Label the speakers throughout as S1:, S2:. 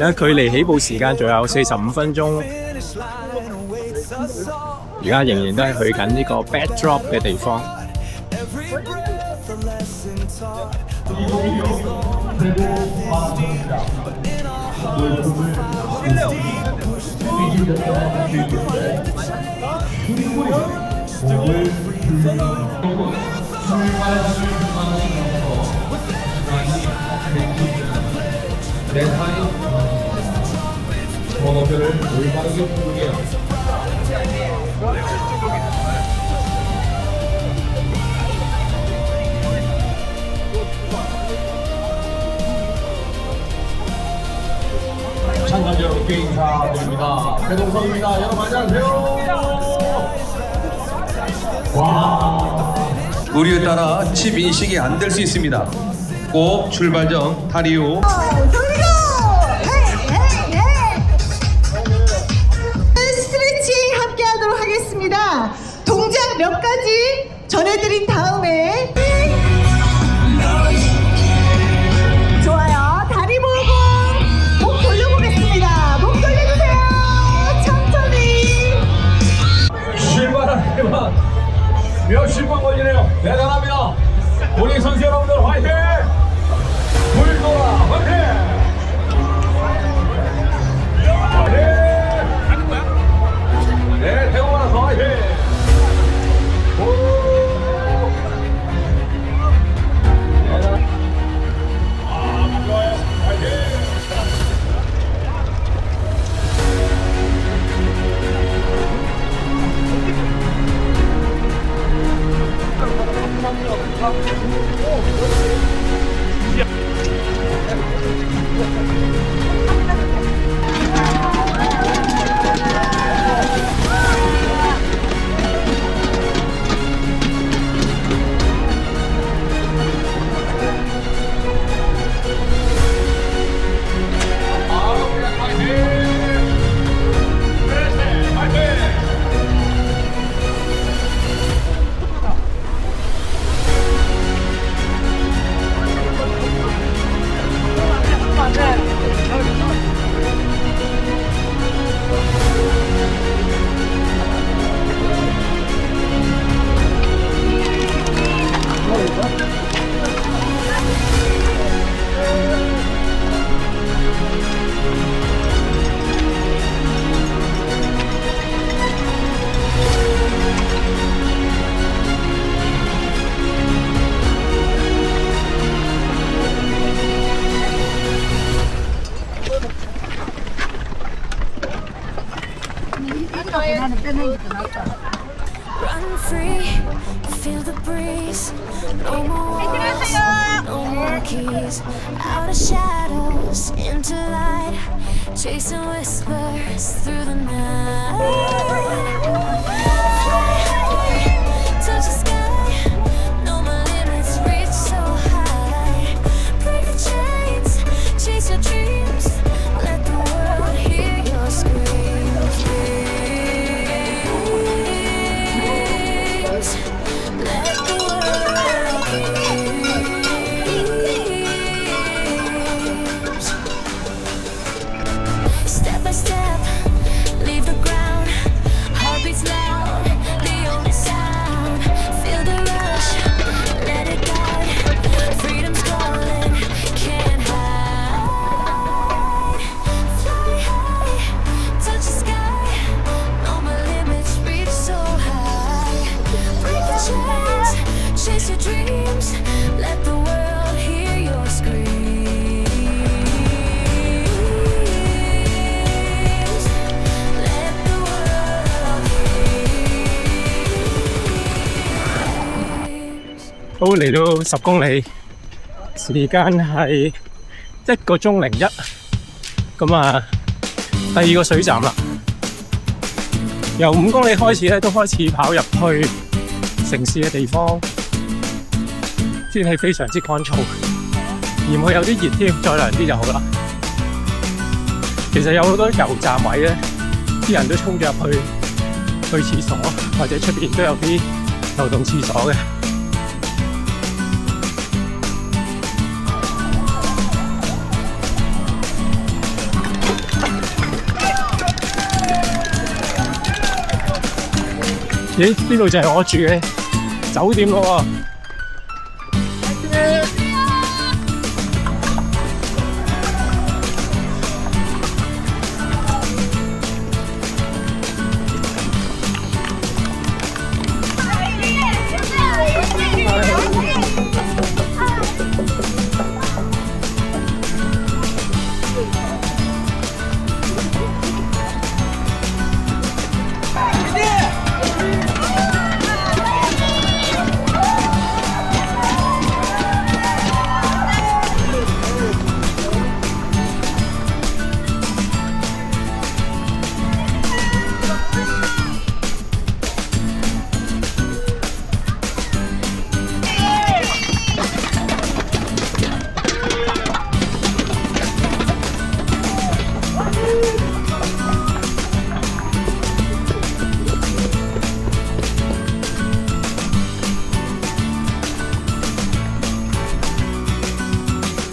S1: 而家距離起步時間仲有45分鐘，而家仍然都係去緊呢個 backdrop 嘅地方。
S2: 번호표를 올바르게 누르게요. 참가자 여러분께 인사드립니다. 배동성입니다. 여러분 안녕하세요. 와.
S3: 우리에 따라 칩 인식이 안 될 수 있습니다. 꼭 출발 전 다리 후
S4: 스트레칭 함께 하도록 하겠습니다. 동작 몇 가지 전해드린 다음에 좋아요. 다리 모으고 목 돌려보겠습니다. 목 돌려주세요. 천천히.
S2: 출발하기만 몇십 번 걸리네요. 대단합니다. 우리 선수 여러분들 화이팅! 불도라 화이팅! 화이팅! 네, 태국마라서 화이팅! 오! 좋아요. 화이팅!
S5: Run free, feel the breeze. No more walls, no more keys. Out of shadows, into light. Chasing whispers through the night. Fly high, touch the sky. No more limits, reach so high. Break the chains, chase your dreams. Let the world hear your screams. Chase your dreams, let the world hear your screams. Let the world hear.
S1: 都嚟到10公里，時間係1個鐘01。咁啊，第2個水站啦。由5公里開始咧，都開始跑入去城市嘅地方。天氣非常之乾燥，而會有啲熱添，再涼啲就好啦。其實有好多油站位咧，啲人都衝咗入去廁所，或者出邊都有啲流動廁所嘅。咦？呢度就係我住嘅酒店咯喎。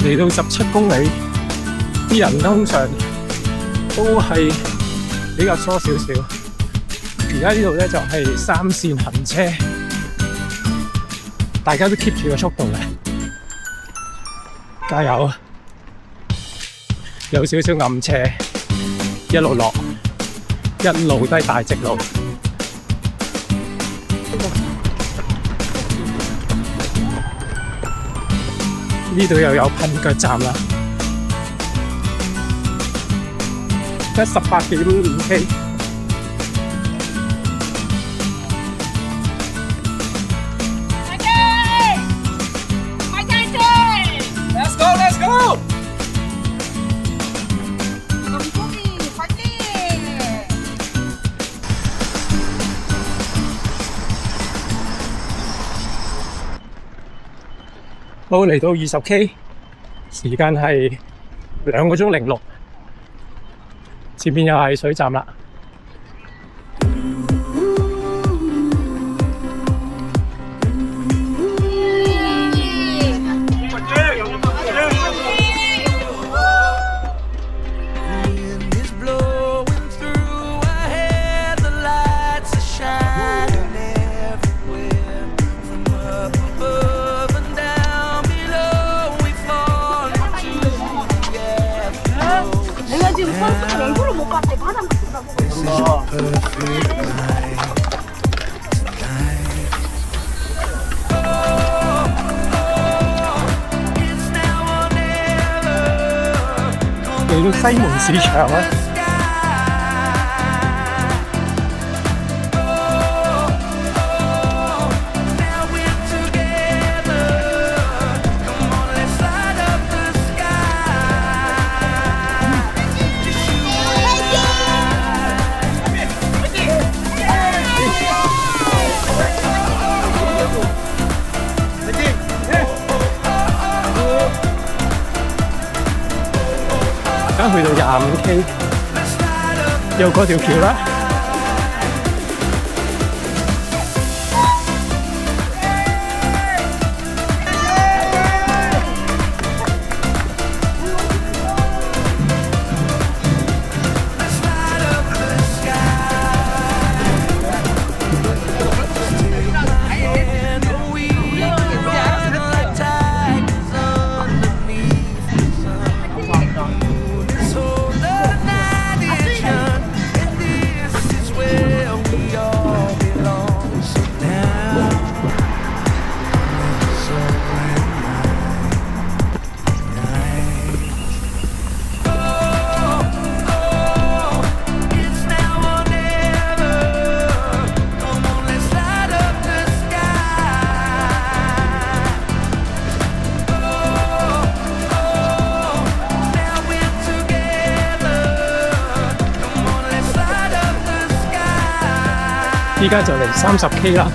S1: 嚟到17公里，啲人通常都係比較疏少少。而家呢度咧就係3線行車，大家都 keep 住個速度嘅，加油！有少少暗斜，一路落，一路都係大直路。呢度又有噴腳站啦，得18.5K。Let's go, let's go！ 好，嚟到20K， 時間係2個鐘06，前面又係水站啦。嚟到西門市場啦。而家去到25K， 又過條橋啦。依家就嚟30K 啦。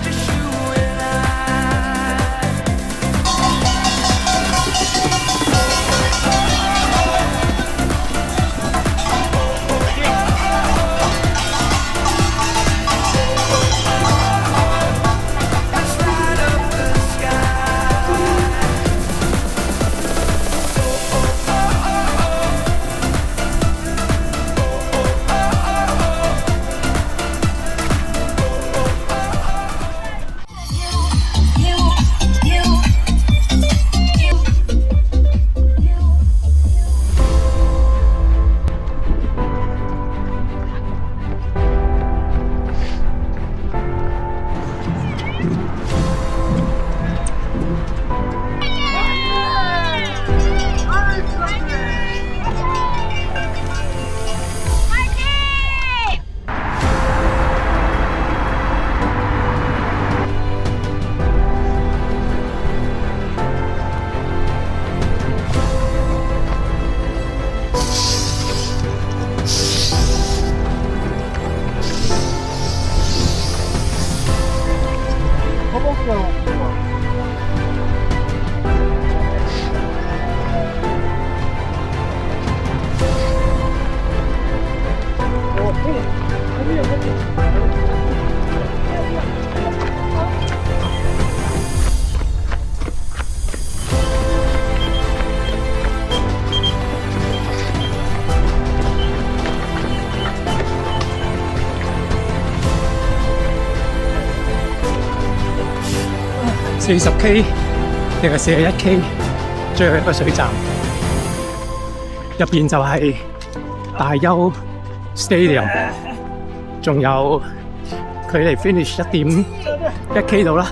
S1: 40K 定係41K，最後一個水站入邊就係大邱 Stadium， 仲有距離 finish 1.1K 度啦。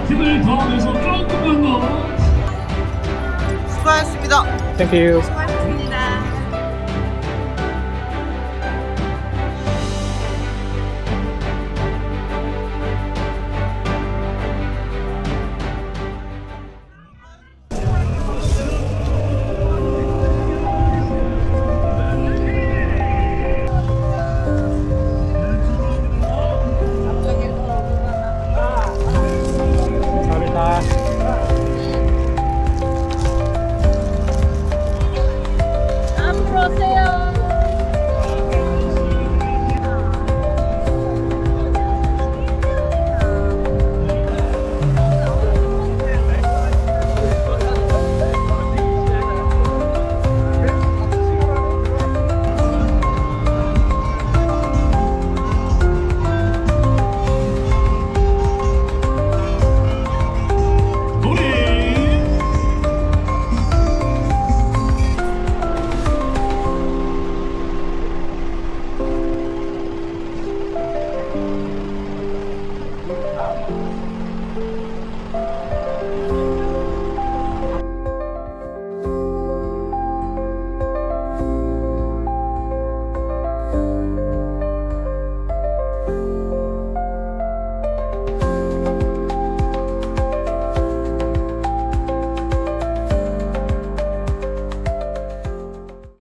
S2: 힘을 더하면서 조금만 더.
S4: 수고하셨습니다.
S1: Thank you.
S4: 수고하셨습니다.
S1: 감사합니다.
S4: 앞으로 오세요.